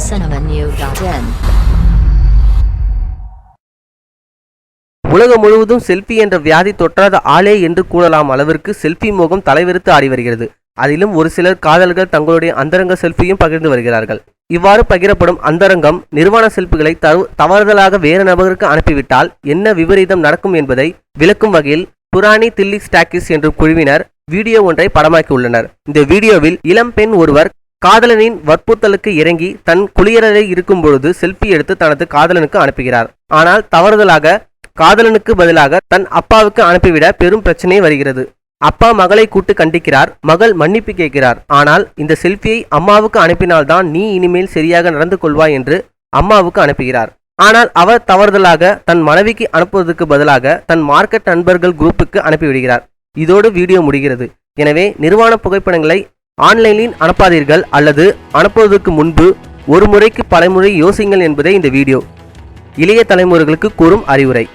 cinemanew.in. உலகம் முழுவதும் selfie என்ற வியாதி தொற்றாத ஆளே என்று கூறலாம் அளவிற்கு செல்ஃபி மோகம் தலைவிரித்து ஆடி வருகிறது. அதிலும் ஒரு சிலர் காதல்கள் தங்களுடைய அந்தரங்க செல்ஃபியும் பகிர்ந்து வருகிறார்கள். இவ்வாறு பகிரப்படும் அந்தரங்கம் நிர்வாண செல்ஃபிகளை தவறுதலாக வேறு நபருக்கு அனுப்பிவிட்டால் என்ன விபரீதம் நடக்கும் என்பதை விளக்கும் வகையில் புராணி தில்லி ஸ்டாக்கிஸ் என்ற குழுவினர் வீடியோ ஒன்றை படமாக்கியுள்ளனர். இந்த வீடியோவில் இளம் பெண் ஒருவர் காதலனின் வற்புறுத்தலுக்கு இறங்கி தன் குளியலறை இருக்கும் பொழுது செல்ஃபி எடுத்து தனது காதலனுக்கு அனுப்புகிறார். ஆனால் தவறுதலாக காதலனுக்கு பதிலாக தன் அப்பாவுக்கு அனுப்பிவிட பெரும் பிரச்சனை வருகிறது. அப்பா மகளை கூட்டு கண்டிக்கிறார். மகள் மன்னிப்பு கேட்கிறார். ஆனால் இந்த செல்ஃபியை அம்மாவுக்கு அனுப்பினால்தான் நீ இனிமேல் சரியாக நடந்து கொள்வாய் என்று அம்மாவுக்கு அனுப்புகிறார். ஆனால் அவர் தவறுதலாக தன் மனைவிக்கு அனுப்புவதற்கு பதிலாக தன் மார்க்கெட் நண்பர்கள் குரூப்புக்கு அனுப்பிவிடுகிறார். இதோடு வீடியோ முடிகிறது. எனவே நிர்வாண புகைப்படங்களை ஆன்லைனில் அனுப்பாதீர்கள் அல்லது அனுப்புவதற்கு முன்பு ஒரு முறைக்கு பலமுறை யோசிங்கள் என்பதே இந்த வீடியோ இளைய தலைமுறைகளுக்கு கூறும் அறிவுரை.